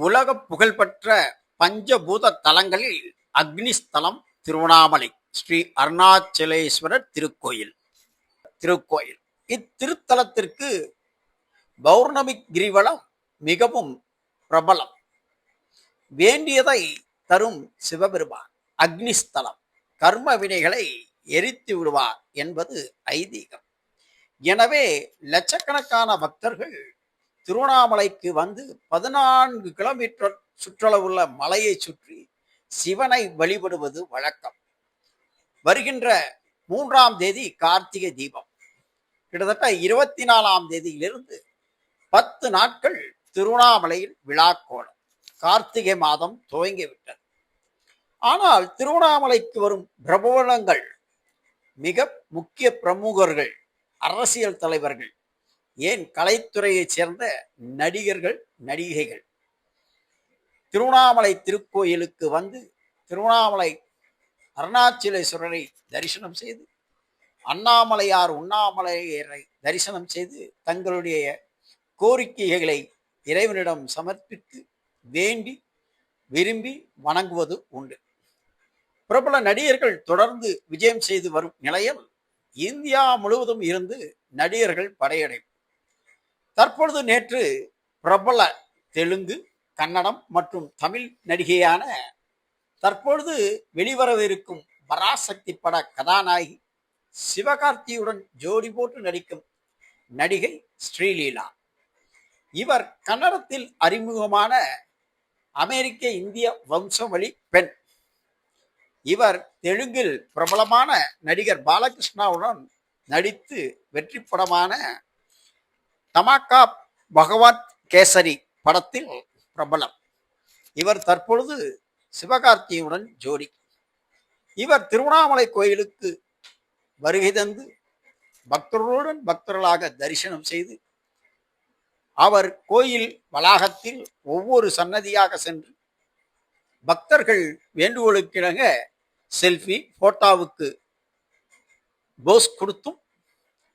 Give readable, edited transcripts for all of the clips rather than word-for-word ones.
உலக புகழ்பெற்ற பஞ்சபூத தலங்களில் அக்னிஸ்தலம் திருவண்ணாமலை ஸ்ரீ அருணாச்சலேஸ்வரர் திருக்கோயில். இத்திருத்தலத்திற்கு பௌர்ணமி கிரிவலம் மிகவும் பிரபலம். வேண்டியதை தரும் சிவபெருமான். அக்னிஸ்தலம் கர்ம வினைகளை எரித்து விடுவார் என்பது ஐதீகம். எனவே லட்சக்கணக்கான பக்தர்கள் திருவண்ணாமலைக்கு வந்து 14 கிலோமீட்டர் சுற்றளவுள்ள மலையை சுற்றி சிவனை வழிபடுவது வழக்கம். வருகின்ற 3ஆம் தேதி கார்த்திகை தீபம். கிட்டத்தட்ட 24ஆம் தேதியிலிருந்து 10 நாட்கள் திருவண்ணாமலையில் விழாக்கோலம். கார்த்திகை மாதம் துவங்கிவிட்டது. ஆனால் திருவண்ணாமலைக்கு வரும் பிரபலங்கள், மிக முக்கிய பிரமுகர்கள், அரசியல் தலைவர்கள், ஏன் கலைத்துறையைச் சேர்ந்த நடிகர்கள், நடிகைகள் திருவண்ணாமலை திருக்கோயிலுக்கு வந்து திருவண்ணாமலை அருணாச்சலேஸ்வரரை தரிசனம் செய்து, அண்ணாமலையார் உண்ணாமலையரை தரிசனம் செய்து தங்களுடைய கோரிக்கைகளை இறைவனிடம் சமர்ப்பித்து வேண்டி விரும்பி வணங்குவது உண்டு. பிரபல நடிகர்கள் தொடர்ந்து விஜயம் செய்து வரும் நிலையில் இந்தியா முழுவதும் இருந்து நடிகர்கள் படையடைப்பு. தற்பொழுது நேற்று பிரபல தெலுங்கு, கன்னடம் மற்றும் தமிழ் நடிகையான தற்பொழுது வெளிவரவிருக்கும் பராசக்தி பட கதாநாயகி சிவகார்த்தியுடன் ஜோடி போட்டு நடிக்கும் நடிகை ஸ்ரீலீலா. இவர் கன்னடத்தில் அறிமுகமான அமெரிக்க இந்திய வம்சவழி பெண். இவர் தெலுங்கில் பிரபலமான நடிகர் பாலகிருஷ்ணாவுடன் நடித்து வெற்றி படமான தமாக்கா பகவத் கேசரி படத்தில் பிரபலம். இவர் தற்பொழுது சிவகார்த்தியுடன் ஜோடி. இவர் திருவண்ணாமலை கோயிலுக்கு வருகை தந்து பக்தர்களுடன் பக்தர்களாக தரிசனம் செய்து அவர் கோயில் வளாகத்தில் ஒவ்வொரு சன்னதியாக சென்று பக்தர்கள் வேண்டுகோளுக்கிணங்க செல்ஃபி, போட்டோவுக்கு போஸ் கொடுத்தும்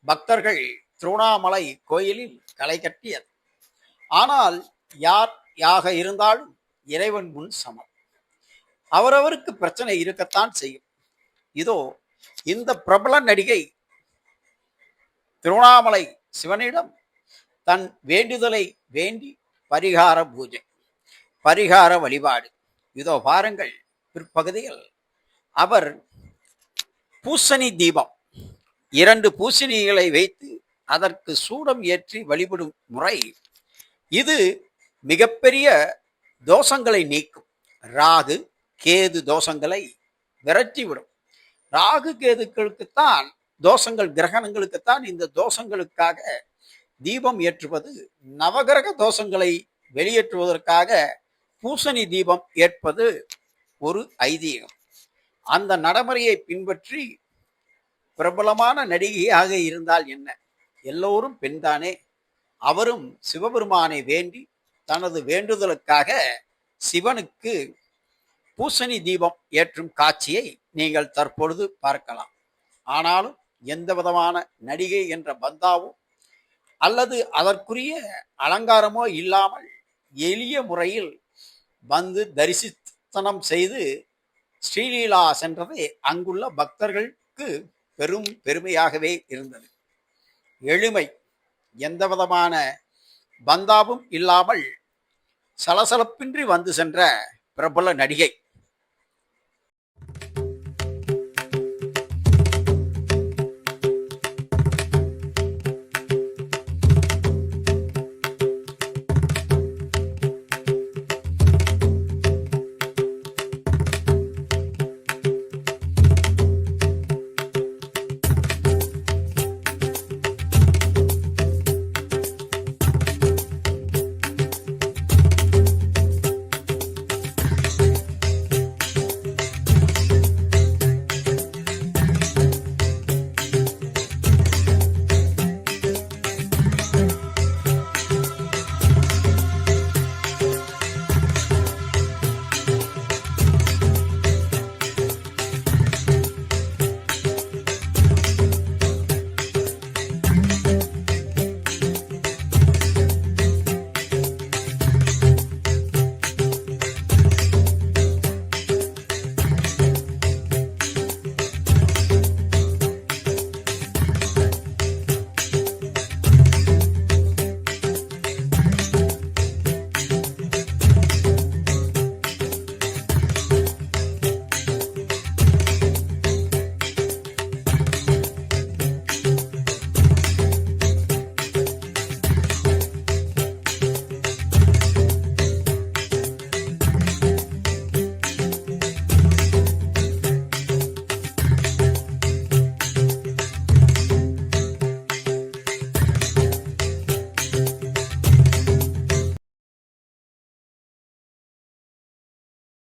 பக்தர்கள் திருவண்ணாமலை கோயிலில் களை கட்டியது. ஆனால் யாக இருந்தாலும் இறைவன் முன் சமம். அவரவருக்கு பிரச்சனை இருக்கத்தான் செய்யும். இதோ இந்த பிரபல நடிகை திருவண்ணாமலை சிவனிடம் தன் வேண்டுதலை வேண்டி பரிகார பூஜை, பரிகார வழிபாடு. இதோ பாருங்கள். பிற்பகுதியில் அவர் பூசணி தீபம், 2 பூசணிகளை வைத்து அதற்கு சூடம் ஏற்றி வழிபடும் முறை. இது மிகப்பெரிய தோஷங்களை நீக்கும். ராகு கேது தோஷங்களை விரட்டிவிடும். ராகு கேதுக்களுக்குத்தான் தோஷங்கள், கிரகணங்களுக்குத்தான் இந்த தோஷங்களுக்காக தீபம் ஏற்றுவது. நவகிரக தோஷங்களை வெளியேற்றுவதற்காக பூசணி தீபம் ஏற்பது ஒரு ஐதீகம். அந்த நடைமுறையை பின்பற்றி பிரபலமான நடிகையாக இருந்தால் என்ன, எல்லோரும் பெண்தானே, அவரும் சிவபெருமானை வேண்டி தனது வேண்டுதலுக்காக சிவனுக்கு பூசணி தீபம் ஏற்றும் காட்சியை நீங்கள் தற்பொழுது பார்க்கலாம். ஆனாலும் எந்த விதமான நடிகை என்ற பந்தாவோ அல்லது அதற்குரிய அலங்காரமோ இல்லாமல் எளிய முறையில் வந்து தரிசனம் செய்து ஸ்ரீலீலா சென்றது அங்குள்ள பக்தர்களுக்கு பெரும் பெருமையாகவே இருந்தது. எளிமை, எந்த விதமான பந்தாவும் இல்லாமல் சலசலப்பின்றி வந்து சென்ற பிரபல நடிகை.